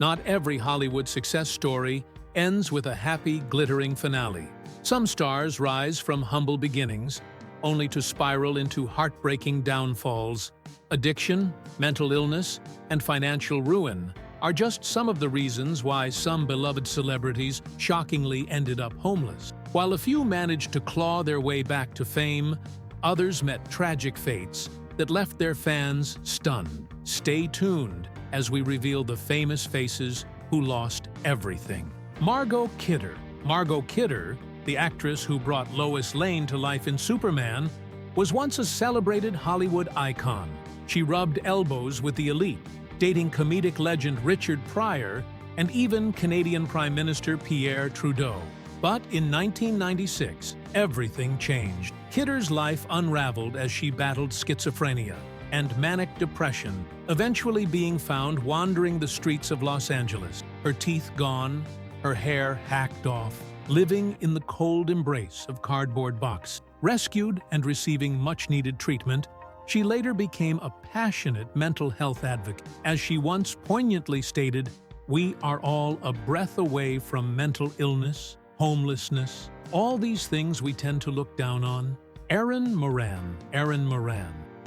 Not every Hollywood success story ends with a happy, glittering finale. Some stars rise from humble beginnings, only to spiral into heartbreaking downfalls. Addiction, mental illness, and financial ruin are just some of the reasons why some beloved celebrities shockingly ended up homeless. While a few managed to claw their way back to fame, others met tragic fates that left their fans stunned. Stay tuned as we reveal the famous faces who lost everything. Margot Kidder. Margot Kidder, the actress who brought Lois Lane to life in Superman, was once a celebrated Hollywood icon. She rubbed elbows with the elite, dating comedic legend Richard Pryor and even Canadian Prime Minister Pierre Trudeau. But in 1996, everything changed. Kidder's life unraveled as she battled schizophrenia and manic depression, eventually being found wandering the streets of Los Angeles, her teeth gone, her hair hacked off, living in the cold embrace of cardboard box. Rescued and receiving much-needed treatment, she later became a passionate mental health advocate. As she once poignantly stated, "We are all a breath away from mental illness, homelessness, all these things we tend to look down on." Erin Moran,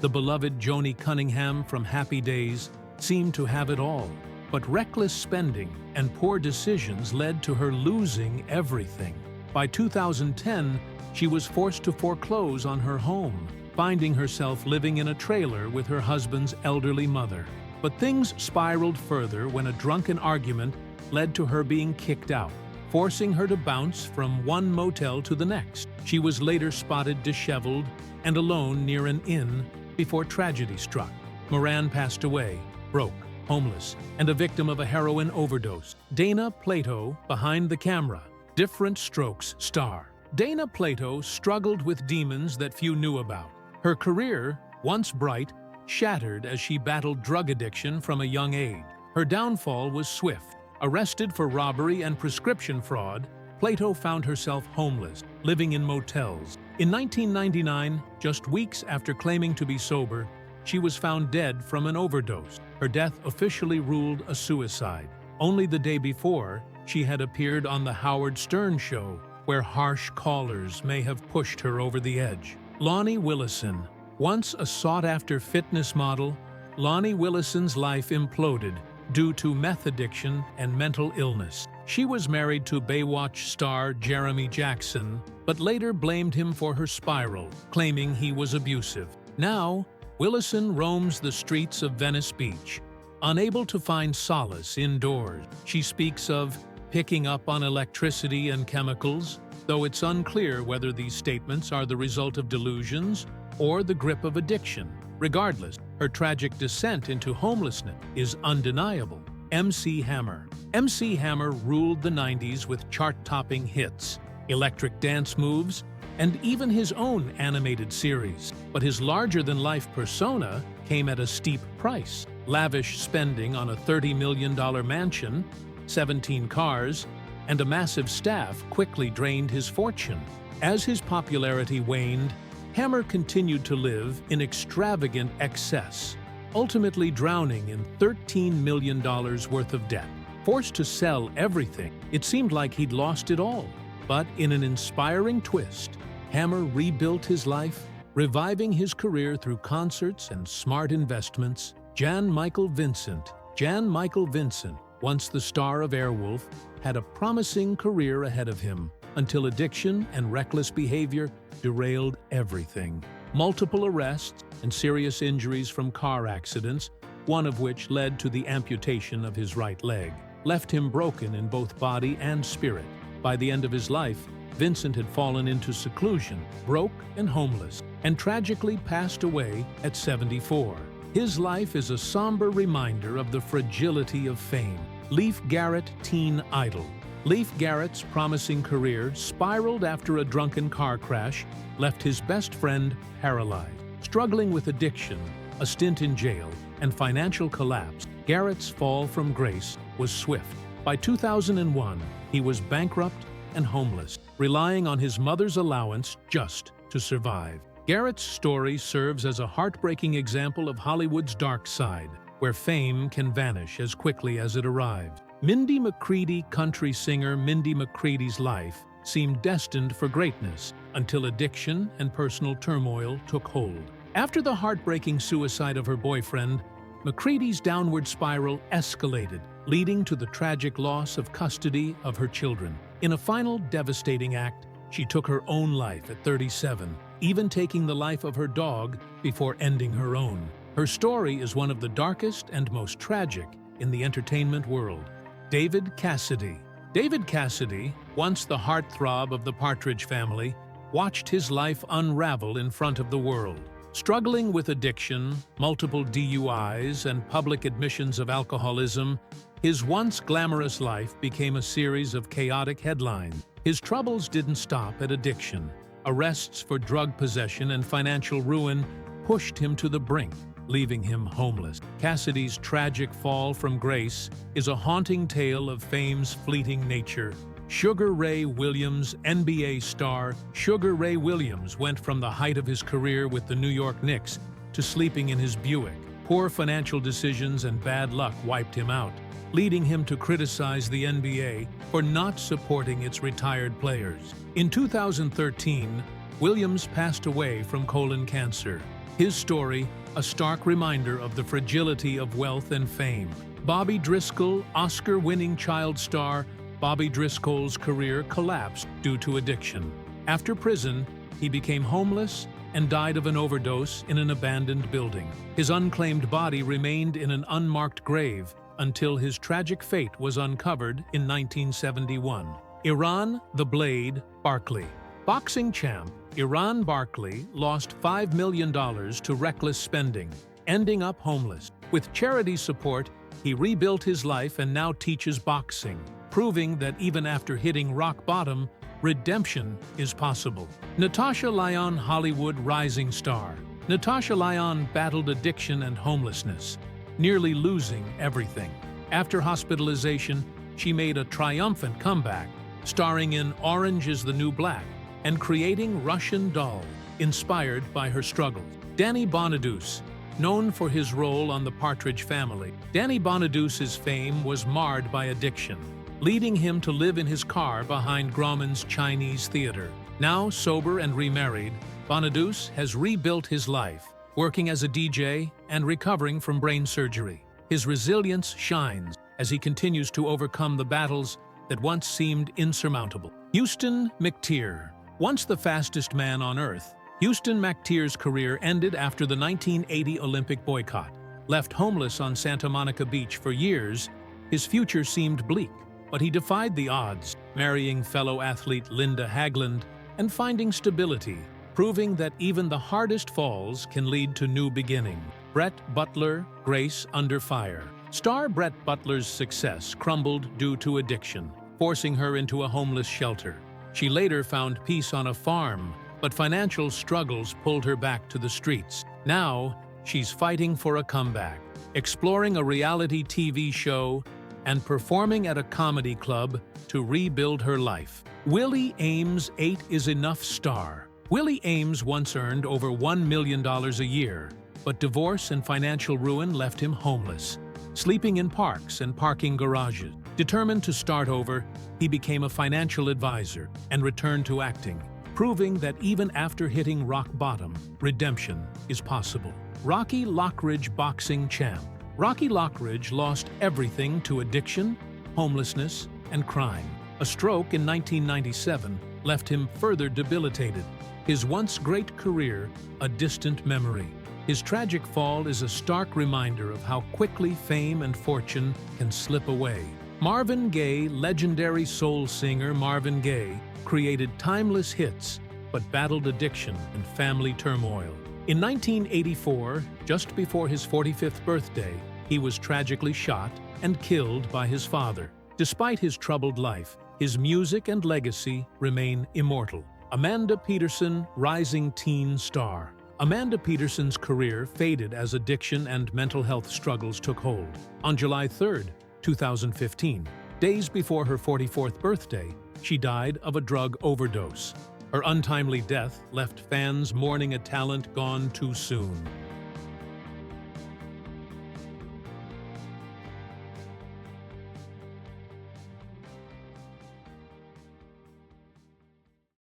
the beloved Joni Cunningham from Happy Days, seemed to have it all. But reckless spending and poor decisions led to her losing everything. By 2010, she was forced to foreclose on her home, finding herself living in a trailer with her husband's elderly mother. But things spiraled further when a drunken argument led to her being kicked out, forcing her to bounce from one motel to the next. She was later spotted disheveled and alone near an inn before tragedy struck. Moran passed away, broke, homeless, and a victim of a heroin overdose. Dana Plato, behind the camera, Different Strokes star. Dana Plato struggled with demons that few knew about. Her career, once bright, shattered as she battled drug addiction from a young age. Her downfall was swift. Arrested for robbery and prescription fraud, Plato found herself homeless, living in motels. In 1999, just weeks after claiming to be sober, she was found dead from an overdose. Her death officially ruled a suicide. Only the day before, she had appeared on The Howard Stern Show, where harsh callers may have pushed her over the edge. Lonnie Willison. Once a sought-after fitness model, Lonnie Willison's life imploded due to meth addiction and mental illness. She was married to Baywatch star Jeremy Jackson, but later blamed him for her spiral, claiming he was abusive. Now, Willison roams the streets of Venice Beach, unable to find solace indoors. She speaks of picking up on electricity and chemicals, though it's unclear whether these statements are the result of delusions or the grip of addiction. Regardless, her tragic descent into homelessness is undeniable. MC Hammer. MC Hammer ruled the 90s with chart-topping hits, electric dance moves, and even his own animated series. But his larger-than-life persona came at a steep price. Lavish spending on a $30 million mansion, 17 cars, and a massive staff quickly drained his fortune. As his popularity waned, Hammer continued to live in extravagant excess, ultimately drowning in $13 million worth of debt. Forced to sell everything, it seemed like he'd lost it all. But in an inspiring twist, Hammer rebuilt his life, reviving his career through concerts and smart investments. Jan Michael Vincent, once the star of Airwolf, had a promising career ahead of him until addiction and reckless behavior derailed everything. Multiple arrests and serious injuries from car accidents, one of which led to the amputation of his right leg, left him broken in both body and spirit. By the end of his life, Vincent had fallen into seclusion, broke and homeless, and tragically passed away at 74. His life is a somber reminder of the fragility of fame. Leif Garrett, teen idol. Leif Garrett's promising career spiraled after a drunken car crash left his best friend paralyzed. Struggling with addiction, a stint in jail, and financial collapse, Garrett's fall from grace was swift. By 2001, he was bankrupt and homeless, relying on his mother's allowance just to survive. Garrett's story serves as a heartbreaking example of Hollywood's dark side, where fame can vanish as quickly as it arrived. Mindy McCready, country singer Mindy McCready's life seemed destined for greatness until addiction and personal turmoil took hold. After the heartbreaking suicide of her boyfriend, McCready's downward spiral escalated, leading to the tragic loss of custody of her children. In a final devastating act, she took her own life at 37, even taking the life of her dog before ending her own. Her story is one of the darkest and most tragic in the entertainment world. David Cassidy. David Cassidy, once the heartthrob of the Partridge Family, watched his life unravel in front of the world. Struggling with addiction, multiple DUIs, and public admissions of alcoholism, his once glamorous life became a series of chaotic headlines. His troubles didn't stop at addiction. Arrests for drug possession and financial ruin pushed him to the brink, leaving him homeless. Cassidy's tragic fall from grace is a haunting tale of fame's fleeting nature. Sugar Ray Williams, NBA star Sugar Ray Williams, went from the height of his career with the New York Knicks to sleeping in his Buick. Poor financial decisions and bad luck wiped him out, leading him to criticize the NBA for not supporting its retired players. In 2013, Williams passed away from colon cancer. His story, a stark reminder of the fragility of wealth and fame. Bobby Driscoll, Oscar-winning child star Bobby Driscoll's career collapsed due to addiction. After prison, he became homeless and died of an overdose in an abandoned building. His unclaimed body remained in an unmarked grave until his tragic fate was uncovered in 1971. Erin "The Blade" Barkley. Boxing champ Erin Barkley lost $5 million to reckless spending, ending up homeless. With charity support, he rebuilt his life and now teaches boxing, proving that even after hitting rock bottom, redemption is possible. Natasha Lyonne, Hollywood rising star. Natasha Lyonne battled addiction and homelessness, nearly losing everything. After hospitalization, she made a triumphant comeback, starring in Orange is the New Black and creating Russian Doll, inspired by her struggles. Danny Bonaduce. Known for his role on The Partridge Family, Danny Bonaduce's fame was marred by addiction, leading him to live in his car behind Grauman's Chinese Theater. Now sober and remarried, Bonaduce has rebuilt his life, working as a DJ and recovering from brain surgery. His resilience shines as he continues to overcome the battles that once seemed insurmountable. Houston McTeer. Once the fastest man on Earth, Houston McTeer's career ended after the 1980 Olympic boycott. Left homeless on Santa Monica Beach for years, his future seemed bleak, but he defied the odds, marrying fellow athlete Linda Haglund and finding stability, proving that even the hardest falls can lead to new beginnings. Brett Butler, Grace Under Fire. Star Brett Butler's success crumbled due to addiction, forcing her into a homeless shelter. She later found peace on a farm, but financial struggles pulled her back to the streets. Now, she's fighting for a comeback, exploring a reality TV show and performing at a comedy club to rebuild her life. Willie Ames' 8 is Enough star. Willie Ames once earned over $1 million a year, but divorce and financial ruin left him homeless, sleeping in parks and parking garages. Determined to start over, he became a financial advisor and returned to acting, proving that even after hitting rock bottom, redemption is possible. Rocky Lockridge boxing champ. Rocky Lockridge lost everything to addiction, homelessness, and crime. A stroke in 1997 left him further debilitated, his once great career a distant memory. His tragic fall is a stark reminder of how quickly fame and fortune can slip away. Marvin Gaye, legendary soul singer Marvin Gaye, created timeless hits but battled addiction and family turmoil. In 1984, just before his 45th birthday, he was tragically shot and killed by his father. Despite his troubled life, his music and legacy remain immortal. Amanda Peterson, rising teen star. Amanda Peterson's career faded as addiction and mental health struggles took hold. On July 3, 2015, days before her 44th birthday, she died of a drug overdose. Her untimely death left fans mourning a talent gone too soon.